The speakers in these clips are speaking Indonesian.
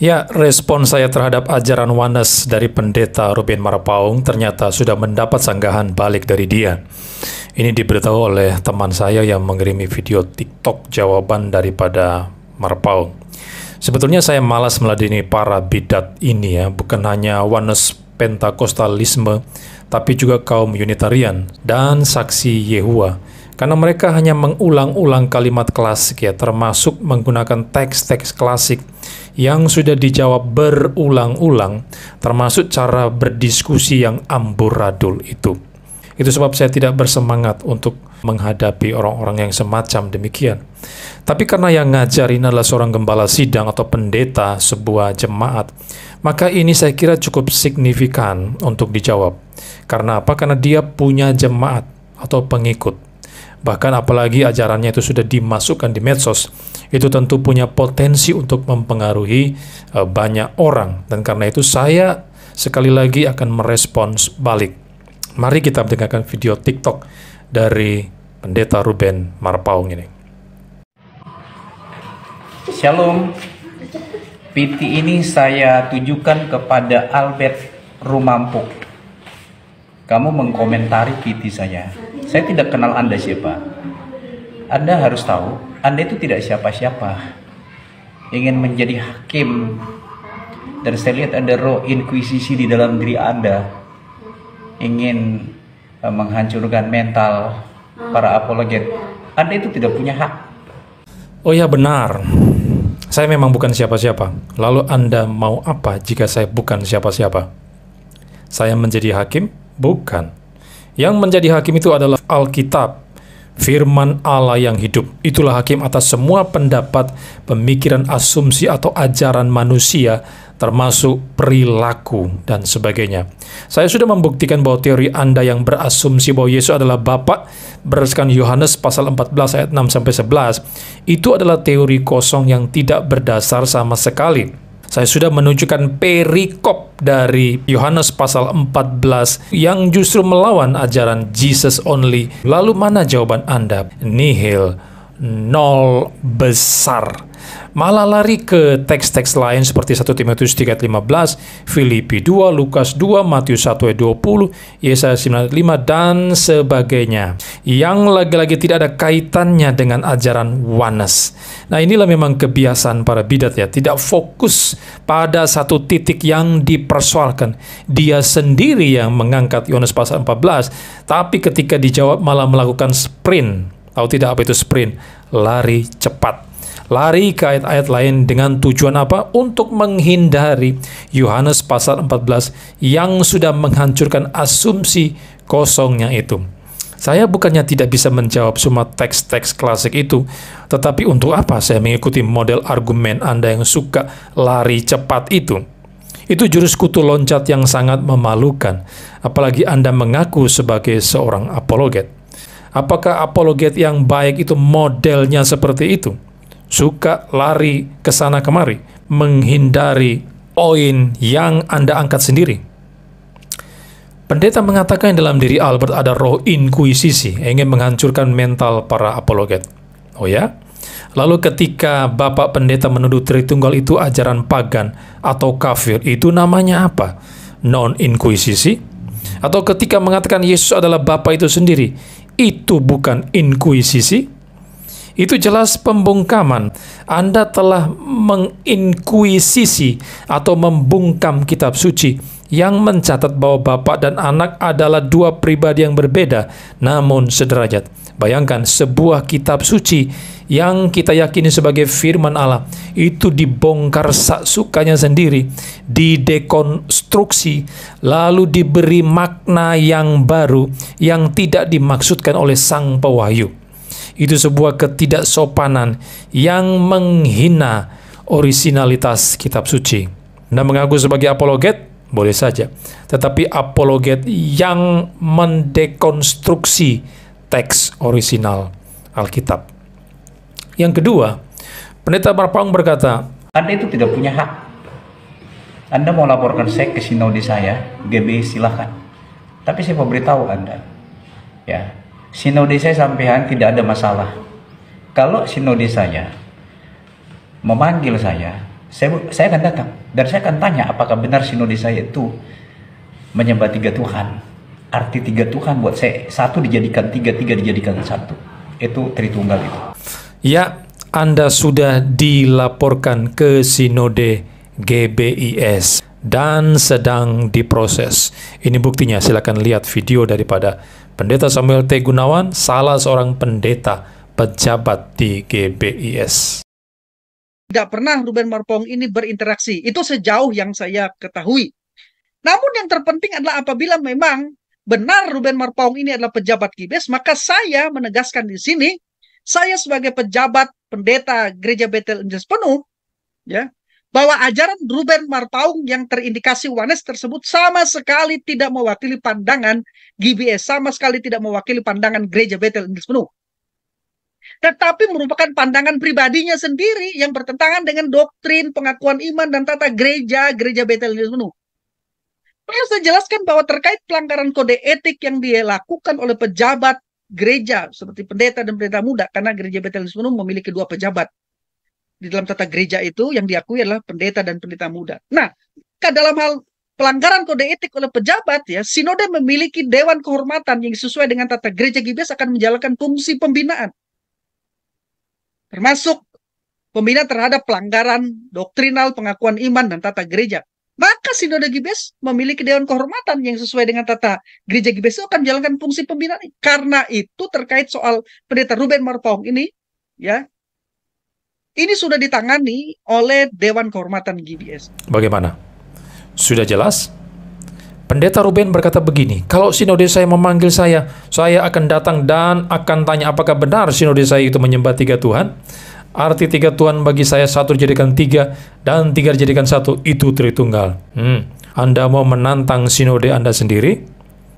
Ya, respon saya terhadap ajaran Oneness dari Pendeta Ruben Marapaung ternyata sudah mendapat sanggahan balik dari dia. Ini diberitahu oleh teman saya yang mengirimi video TikTok jawaban daripada Marapaung. Sebetulnya saya malas meladeni para bidat ini ya, bukan hanya Oneness Pentakostalisme, tapi juga kaum Unitarian dan Saksi Yehua. Karena mereka hanya mengulang-ulang kalimat klasik ya, termasuk menggunakan teks-teks klasik yang sudah dijawab berulang-ulang, termasuk cara berdiskusi yang amburadul itu. Itu sebab saya tidak bersemangat untuk menghadapi orang-orang yang semacam demikian. Tapi karena yang ngajarin adalah seorang gembala sidang atau pendeta sebuah jemaat, maka ini saya kira cukup signifikan untuk dijawab. Karena apa? Karena dia punya jemaat atau pengikut. Bahkan apalagi ajarannya itu sudah dimasukkan di medsos, itu tentu punya potensi untuk mempengaruhi banyak orang. Dan karena itu saya sekali lagi akan merespons balik. Mari kita mendengarkan video TikTok dari Pendeta Ruben Marapaung ini. Shalom. PT ini saya tujukan kepada Albert Rumampuk. Kamu mengkomentari PT saya. Saya tidak kenal Anda siapa. Anda harus tahu, Anda itu tidak siapa-siapa. Ingin menjadi hakim. Dan saya lihat ada roh inkuisisi di dalam diri Anda. Ingin menghancurkan mental para apologet. Anda itu tidak punya hak. Oh ya benar, saya memang bukan siapa-siapa. Lalu Anda mau apa jika saya bukan siapa-siapa? Saya menjadi hakim? Bukan. Yang menjadi hakim itu adalah Alkitab, firman Allah yang hidup. Itulah hakim atas semua pendapat, pemikiran, asumsi atau ajaran manusia, termasuk perilaku dan sebagainya. Saya sudah membuktikan bahwa teori Anda yang berasumsi bahwa Yesus adalah Bapa berdasarkan Yohanes pasal 14 ayat 6-11 itu adalah teori kosong yang tidak berdasar sama sekali. Saya sudah menunjukkan perikop dari Yohanes pasal 14 yang justru melawan ajaran Jesus only. Lalu mana jawaban Anda? Nihil, nol besar. Malah lari ke teks-teks lain seperti 1 Timotius 3 ayat 15, Filipi 2, Lukas 2, Matius 1 ayat 20, Yesaya 9 ayat 5, dan sebagainya. Yang lagi-lagi tidak ada kaitannya dengan ajaran Oneness. Nah inilah memang kebiasaan para bidat ya, tidak fokus pada satu titik yang dipersoalkan. Dia sendiri yang mengangkat Yohanes pasal 14, tapi ketika dijawab malah melakukan sprint. Tahu tidak apa itu sprint? Lari cepat. Lari ke ayat-ayat lain dengan tujuan apa? Untuk menghindari Yohanes pasal 14 yang sudah menghancurkan asumsi kosongnya itu. Saya bukannya tidak bisa menjawab semua teks-teks klasik itu, tetapi untuk apa saya mengikuti model argumen Anda yang suka lari cepat itu? Itu jurus kutu loncat yang sangat memalukan, apalagi Anda mengaku sebagai seorang apologet. Apakah apologet yang baik itu modelnya seperti itu? Suka lari ke sana kemari, menghindari poin yang Anda angkat sendiri. Pendeta mengatakan dalam diri Albert ada roh inkuisisi, ingin menghancurkan mental para apologet. Oh ya? Lalu ketika Bapak Pendeta menuduh Tritunggal itu ajaran pagan atau kafir, itu namanya apa? Non-inkuisisi? Atau ketika mengatakan Yesus adalah Bapa itu sendiri, itu bukan inkuisisi? Itu jelas pembungkaman. Anda telah menginkuisisi atau membungkam kitab suci yang mencatat bahwa Bapa dan Anak adalah dua pribadi yang berbeda, namun sederajat. Bayangkan sebuah kitab suci yang kita yakini sebagai firman Allah, itu dibongkar sukanya sendiri, didekonstruksi, lalu diberi makna yang baru yang tidak dimaksudkan oleh sang pewahyu. Itu sebuah ketidaksopanan yang menghina orisinalitas kitab suci. Anda mengaku sebagai apologet? Boleh saja. Tetapi apologet yang mendekonstruksi teks orisinal Alkitab. Yang kedua, Pendeta Marapaung berkata, Anda itu tidak punya hak. Anda mau laporkan saya ke sinode saya, GB silahkan. Tapi saya mau beritahu Anda, ya, sinode saya sampean tidak ada masalah. Kalau sinode saya memanggil saya saya akan datang dan saya akan tanya apakah benar sinode saya itu menyembah tiga Tuhan. Arti tiga Tuhan buat saya, satu dijadikan tiga, tiga dijadikan satu. Itu Tritunggal itu. Ya, Anda sudah dilaporkan ke sinode GBIS dan sedang diproses. Ini buktinya, silakan lihat video daripada Pendeta Samuel T. Gunawan, salah seorang pendeta pejabat di GBIS. Tidak pernah Ruben Marpong ini berinteraksi. Itu sejauh yang saya ketahui. Namun yang terpenting adalah apabila memang benar Ruben Marpong ini adalah pejabat GBIS, maka saya menegaskan di sini, saya sebagai pejabat pendeta Gereja Bethel Injil Penuh, ya, bahwa ajaran Ruben Marpong yang terindikasi Wanes tersebut sama sekali tidak mewakili pandangan GBIS, sama sekali tidak mewakili pandangan Gereja Bethel Injil Penuh. Tetapi merupakan pandangan pribadinya sendiri yang bertentangan dengan doktrin, pengakuan iman, dan tata gereja Bethel Injil Penuh. Perlu saya jelaskan bahwa terkait pelanggaran kode etik yang dilakukan oleh pejabat gereja seperti pendeta dan pendeta muda, karena Gereja Bethel Injil Penuh memiliki dua pejabat di dalam tata gereja itu, yang diakui adalah pendeta dan pendeta muda. Nah, dalam hal pelanggaran kode etik oleh pejabat, ya, sinode memiliki dewan kehormatan yang sesuai dengan tata gereja GBIS akan menjalankan fungsi pembinaan, termasuk pembinaan terhadap pelanggaran doktrinal, pengakuan iman, dan tata gereja. Maka sinode GBIS memiliki dewan kehormatan yang sesuai dengan tata gereja GBIS itu akan menjalankan fungsi pembinaan. Karena itu terkait soal pendeta Ruben Marpong ini, ya, ini sudah ditangani oleh dewan kehormatan GBIS. Bagaimana? Sudah jelas? Pendeta Ruben berkata begini, kalau sinode saya memanggil saya akan datang dan akan tanya apakah benar sinode saya itu menyembah tiga Tuhan. Arti tiga Tuhan bagi saya, satu dijadikan tiga dan tiga dijadikan satu, itu Tritunggal. Anda mau menantang sinode Anda sendiri?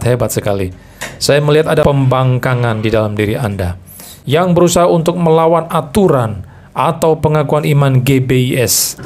Hebat sekali. Saya melihat ada pembangkangan di dalam diri Anda yang berusaha untuk melawan aturan atau pengakuan iman GBIS.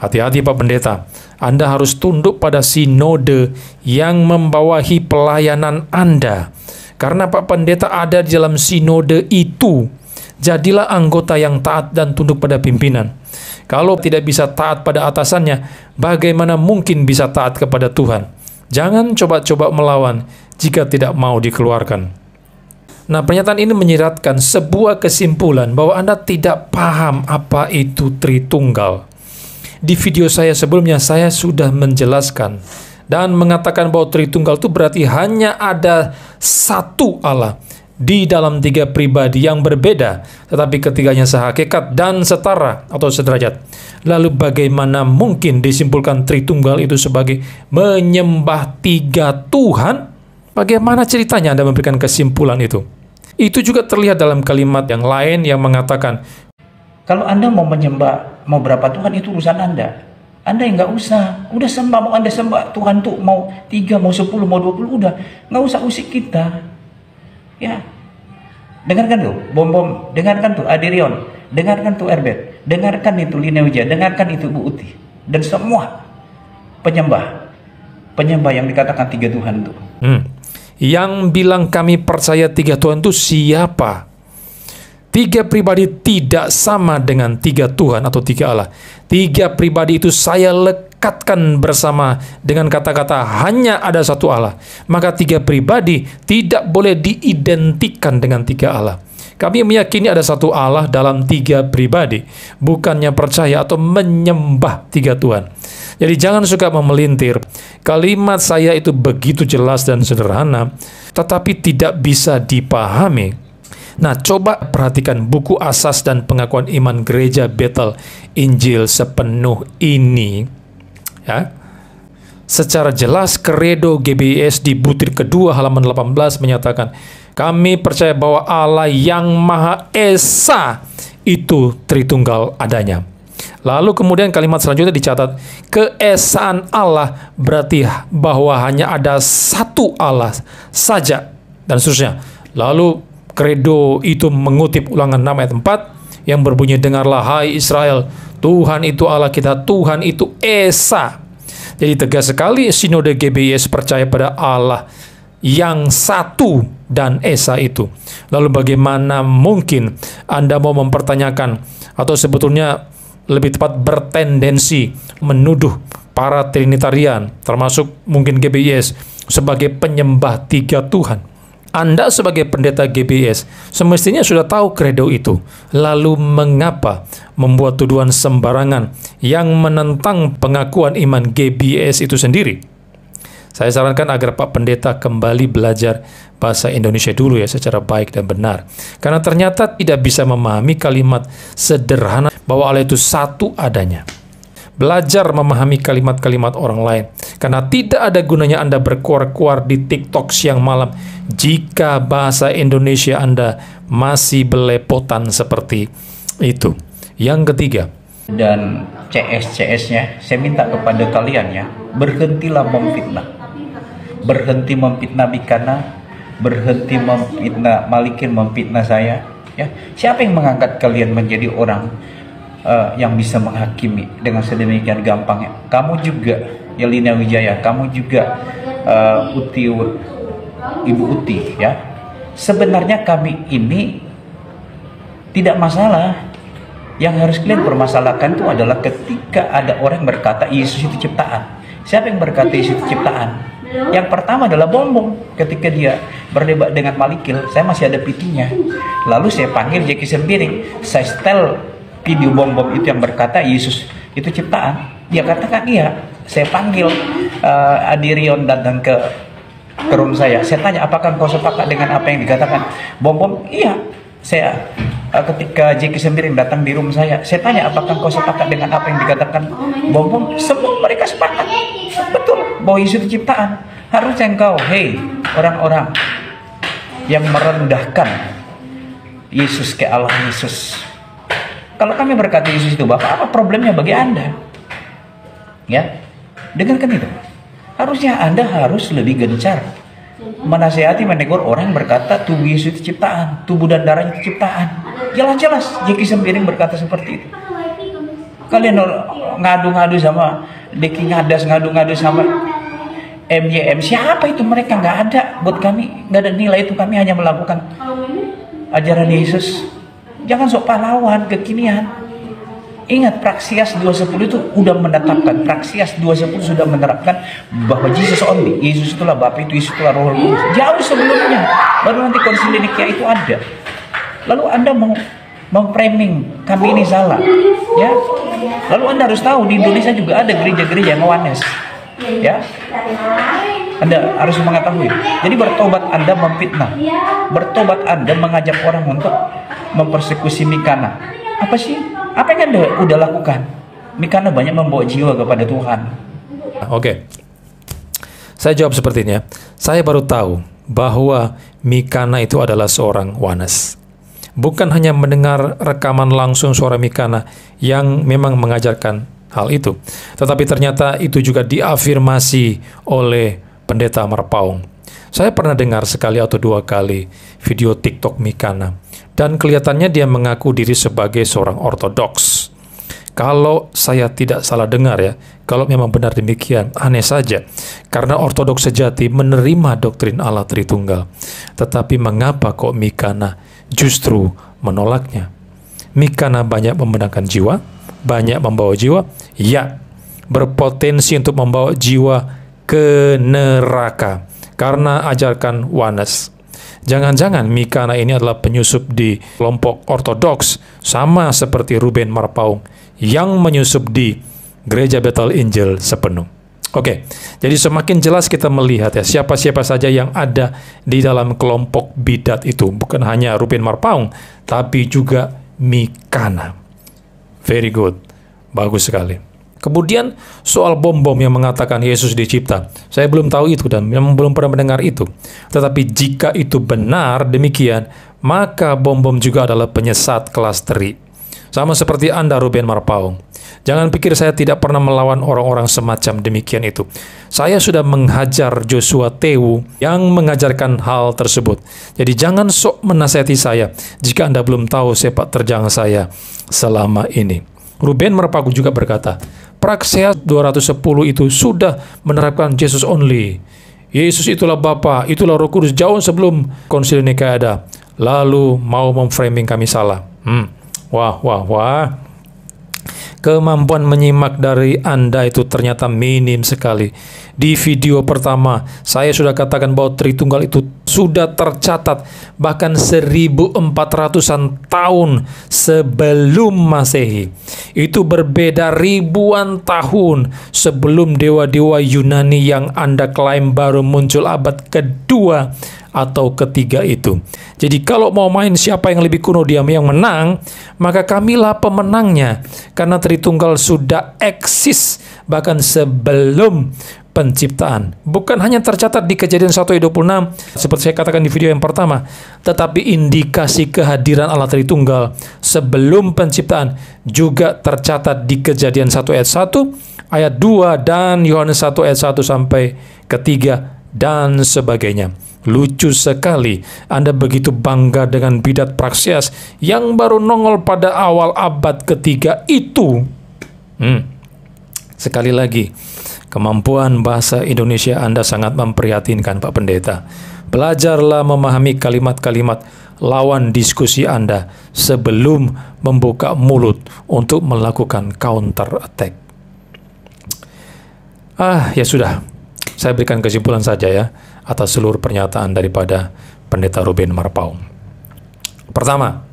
Hati-hati Pak Pendeta, Anda harus tunduk pada sinode yang membawahi pelayanan Anda. Karena Pak Pendeta ada di dalam sinode itu. Jadilah anggota yang taat dan tunduk pada pimpinan. Kalau tidak bisa taat pada atasannya, bagaimana mungkin bisa taat kepada Tuhan? Jangan coba-coba melawan jika tidak mau dikeluarkan. Nah, pernyataan ini menyiratkan sebuah kesimpulan bahwa Anda tidak paham apa itu Tritunggal. Di video saya sebelumnya, saya sudah menjelaskan dan mengatakan bahwa Tritunggal itu berarti hanya ada satu Allah di dalam tiga pribadi yang berbeda, tetapi ketiganya sehakikat dan setara atau sederajat. Lalu bagaimana mungkin disimpulkan Tritunggal itu sebagai menyembah tiga Tuhan? Bagaimana ceritanya Anda memberikan kesimpulan itu? Itu juga terlihat dalam kalimat yang lain yang mengatakan, kalau Anda mau menyembah, mau berapa Tuhan itu urusan Anda. Anda yang nggak usah, udah sembah, mau Anda sembah Tuhan tuh mau 3, mau 10, mau 20, udah nggak usah usik kita. Ya, dengarkan tuh Bom, dengarkan tuh Adirion, dengarkan tuh Erbet, dengarkan itu Lineuja, dengarkan itu Bu Uti, dan semua penyembah yang dikatakan tiga Tuhan tuh. Yang bilang kami percaya tiga Tuhan itu siapa? Tiga pribadi tidak sama dengan tiga Tuhan atau tiga Allah. Tiga pribadi itu saya lekatkan bersama dengan kata-kata hanya ada satu Allah. Maka tiga pribadi tidak boleh diidentikan dengan tiga Allah. Kami meyakini ada satu Allah dalam tiga pribadi, bukannya percaya atau menyembah tiga Tuhan. Jadi jangan suka memelintir. Kalimat saya itu begitu jelas dan sederhana, tetapi tidak bisa dipahami. Nah, coba perhatikan buku asas dan pengakuan iman Gereja Bethel Injil Sepenuh ini. Ya. Secara jelas, Kredo GBIS di butir kedua halaman 18 menyatakan, kami percaya bahwa Allah yang Maha Esa itu Tritunggal adanya. Lalu kemudian kalimat selanjutnya dicatat, keesaan Allah berarti bahwa hanya ada satu Allah saja, dan seterusnya. Lalu Kredo itu mengutip Ulangan 6 ayat 4 yang berbunyi, dengarlah hai Israel, Tuhan itu Allah kita, Tuhan itu Esa. Jadi tegas sekali sinode GBIS percaya pada Allah yang satu dan Esa itu. Lalu bagaimana mungkin Anda mau mempertanyakan atau sebetulnya lebih tepat bertendensi menuduh para Trinitarian, termasuk mungkin GBIS, sebagai penyembah tiga Tuhan. Anda sebagai pendeta GBIS semestinya sudah tahu kredo itu. Lalu mengapa membuat tuduhan sembarangan yang menentang pengakuan iman GBIS itu sendiri? Saya sarankan agar Pak Pendeta kembali belajar bahasa Indonesia dulu ya secara baik dan benar. Karena ternyata tidak bisa memahami kalimat sederhana bahwa Allah itu satu adanya. Belajar memahami kalimat-kalimat orang lain. Karena tidak ada gunanya Anda berkuar-kuar di TikTok siang malam jika bahasa Indonesia Anda masih belepotan seperti itu. Yang ketiga, dan CS-CS-nya, saya minta kepada kalian ya, berhentilah memfitnah. Berhenti memfitnah Mikana, berhenti memfitnah Malikin, memfitnah saya. Ya, siapa yang mengangkat kalian menjadi orang yang bisa menghakimi dengan sedemikian gampangnya? Kamu juga, Yelina Wijaya, kamu juga Ibu Uti, ya. Sebenarnya kami ini tidak masalah. Yang harus kalian permasalahkan itu adalah ketika ada orang berkata Yesus itu ciptaan. Siapa yang berkata Yesus itu ciptaan? Yang pertama adalah Bom ketika dia berdebat dengan Malikil. Saya masih ada PT-nya. Lalu saya panggil Jeki Sembiring. Saya setel video Bom itu yang berkata Yesus itu ciptaan. Dia katakan iya. Saya panggil Adirion datang ke room saya. Saya tanya, apakah kau sepakat dengan apa yang dikatakan Bom? Iya. Saya ketika Jeki Sembiring datang di room saya tanya, apakah kau sepakat dengan apa yang dikatakan Bom? Semua mereka sepakat. Betul, bahwa Yesus itu ciptaan. Harusnya engkau, hei orang-orang yang merendahkan Yesus ke Allah Yesus. Kalau kami berkata Yesus itu Bapa, apa problemnya bagi Anda? Ya, dengarkan itu. Harusnya Anda harus lebih gencar menasihati, menegur orang yang berkata tubuh Yesus itu ciptaan, tubuh dan darahnya itu ciptaan. Jelas-jelas Jeki Sembiring berkata seperti itu. Kalian ngadu-ngadu sama Deki Ngadas, ngadu-ngadu sama MYM. Siapa itu? Mereka nggak ada buat kami, nggak ada nilai itu. Kami hanya melakukan ajaran Yesus. Jangan sok pahlawan kekinian. Ingat, Praksias 2:10 itu udah menetapkan. Praksias 2:10 sudah menerapkan bahwa Jesus only. Yesus itulah Bapa itu, Yesus itulah Roh Kudus. Jauh sebelumnya. Baru nanti Konsili Nikia itu ada. Lalu Anda mau memframing kami ini salah, ya. Lalu Anda harus tahu di Indonesia juga ada gereja-gereja yang Oneness, ya. Anda harus mengetahui. Jadi bertobat Anda memfitnah, bertobat Anda mengajak orang untuk mempersekusi Mikana. Apa sih? Apa yang Anda udah lakukan? Mikana banyak membawa jiwa kepada Tuhan. Oke. Saya jawab seperti ini ya. Saya baru tahu bahwa Mikana itu adalah seorang Oneness. Bukan hanya mendengar rekaman langsung suara Mikana yang memang mengajarkan hal itu, tetapi ternyata itu juga diafirmasi oleh Pendeta Marpaung. Saya pernah dengar sekali atau dua kali video TikTok Mikana, dan kelihatannya dia mengaku diri sebagai seorang ortodoks. Kalau saya tidak salah dengar ya, kalau memang benar demikian, aneh saja. Karena ortodoks sejati menerima doktrin Allah Tritunggal. Tetapi mengapa kok Mikana justru menolaknya? Mikana banyak memenangkan jiwa, banyak membawa jiwa, ya, berpotensi untuk membawa jiwa ke neraka karena ajarkan Oneness. Jangan-jangan Mikana ini adalah penyusup di kelompok ortodoks, sama seperti Ruben Marpaung yang menyusup di Gereja Bethel Injil sepenuh. Oke, jadi semakin jelas kita melihat ya siapa-siapa saja yang ada di dalam kelompok bidat itu. Bukan hanya Ruben Marpaung, tapi juga Mikana. Very good, bagus sekali. Kemudian soal Bom yang mengatakan Yesus dicipta. Saya belum tahu itu dan memang belum pernah mendengar itu. Tetapi jika itu benar demikian, maka Bom juga adalah penyesat kelas teri. Sama seperti Anda, Ruben Marpaung. Jangan pikir saya tidak pernah melawan orang-orang semacam demikian itu. Saya sudah menghajar Joshua Tewu yang mengajarkan hal tersebut. Jadi jangan sok menasihati saya jika Anda belum tahu sepak terjang saya selama ini. Ruben Marpaung juga berkata, Praksias 210 itu sudah menerapkan Jesus only. Yesus itulah Bapa, itulah Roh Kudus jauh sebelum Konsili Nikia ada. Lalu mau memframing kami salah. Wah. Kemampuan menyimak dari Anda itu ternyata minim sekali. Di video pertama, saya sudah katakan bahwa Tritunggal itu sudah tercatat bahkan 1400-an tahun sebelum Masehi. Itu berbeda ribuan tahun sebelum dewa-dewa Yunani yang Anda klaim baru muncul abad kedua atau ketiga itu. Jadi kalau mau main siapa yang lebih kuno dia yang menang, maka kamilah pemenangnya. Karena Tritunggal sudah eksis bahkan sebelum penciptaan. Bukan hanya tercatat di Kejadian 1 ayat 26 seperti saya katakan di video yang pertama, tetapi indikasi kehadiran Allah Tritunggal sebelum penciptaan juga tercatat di Kejadian 1 ayat 1, ayat 2 dan Yohanes 1 ayat 1 sampai ketiga dan sebagainya. Lucu sekali, Anda begitu bangga dengan bidat Praksias yang baru nongol pada awal abad ketiga itu. Sekali lagi, kemampuan bahasa Indonesia Anda sangat memprihatinkan, Pak Pendeta. Belajarlah memahami kalimat-kalimat lawan diskusi Anda sebelum membuka mulut untuk melakukan counter attack. Ya sudah, saya berikan kesimpulan saja ya atas seluruh pernyataan daripada Pendeta Ruben Marpaung. Pertama,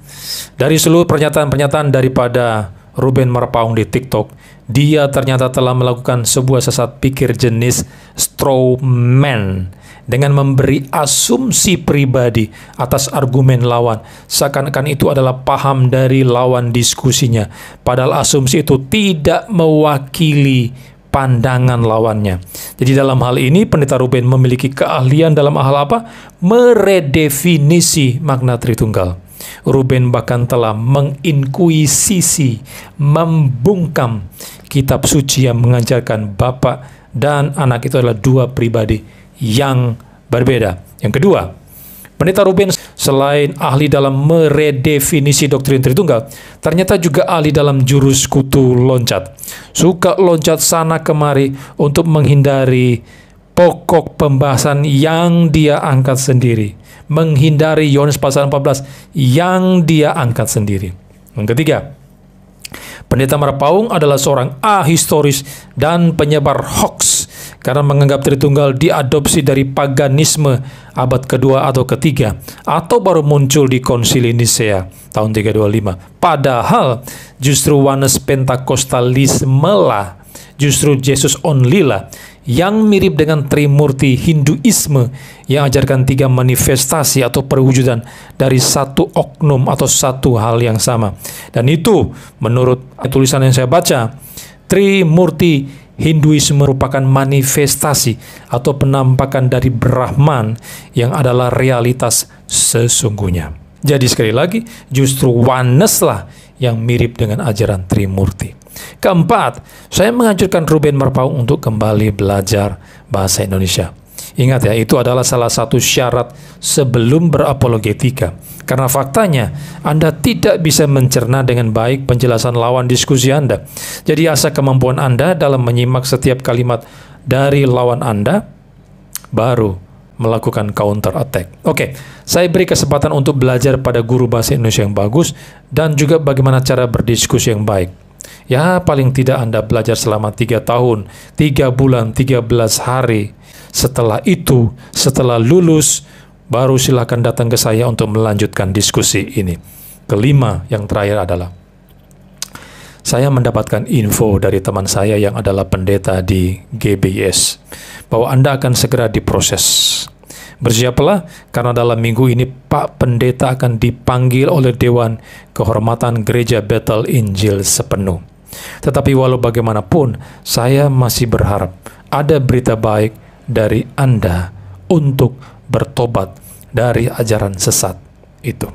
dari seluruh pernyataan-pernyataan daripada Ruben Marpaung di TikTok, dia ternyata telah melakukan sebuah sesat pikir jenis straw man dengan memberi asumsi pribadi atas argumen lawan, seakan-akan itu adalah paham dari lawan diskusinya, padahal asumsi itu tidak mewakili pandangan lawannya. Jadi dalam hal ini Pendeta Ruben memiliki keahlian dalam hal apa? Meredefinisi makna Tritunggal. Ruben bahkan telah menginkuisisi, membungkam kitab suci yang mengajarkan Bapa dan Anak itu adalah dua pribadi yang berbeda. Yang kedua, Pendeta Ruben selain ahli dalam meredefinisi doktrin Tritunggal, ternyata juga ahli dalam jurus kutu loncat. Suka loncat sana kemari untuk menghindari pokok pembahasan yang dia angkat sendiri. Menghindari Yohanes pasal 14 yang dia angkat sendiri. Yang ketiga, Pendeta Marpaung adalah seorang ahistoris dan penyebar hoax karena menganggap Tritunggal diadopsi dari paganisme abad kedua atau ketiga atau baru muncul di Konsili Nisea tahun 325. Padahal justru Oneness Pentakostalisme lah, justru Jesus only lah yang mirip dengan Trimurti Hinduisme yang ajarkan tiga manifestasi atau perwujudan dari satu oknum atau satu hal yang sama. Dan itu menurut tulisan yang saya baca, Trimurti Hinduisme merupakan manifestasi atau penampakan dari Brahman yang adalah realitas sesungguhnya. Jadi sekali lagi, justru Oneness lah yang mirip dengan ajaran Trimurti. Keempat, saya menganjurkan Ruben Marpaung untuk kembali belajar bahasa Indonesia. Ingat ya, itu adalah salah satu syarat sebelum berapologetika. Karena faktanya, Anda tidak bisa mencerna dengan baik penjelasan lawan diskusi Anda. Jadi asah kemampuan Anda dalam menyimak setiap kalimat dari lawan Anda, baru melakukan counter attack. Oke, saya beri kesempatan untuk belajar pada guru bahasa Indonesia yang bagus dan juga bagaimana cara berdiskusi yang baik. Ya, paling tidak Anda belajar selama 3 tahun, 3 bulan, 13 hari. Setelah itu, setelah lulus, baru silakan datang ke saya untuk melanjutkan diskusi ini. Kelima, yang terakhir adalah, saya mendapatkan info dari teman saya yang adalah pendeta di GBIS, bahwa Anda akan segera diproses. Bersiaplah, karena dalam minggu ini Pak Pendeta akan dipanggil oleh Dewan Kehormatan Gereja Bethel Injil Sepenuh. Tetapi walau bagaimanapun, saya masih berharap ada berita baik dari Anda untuk bertobat dari ajaran sesat itu.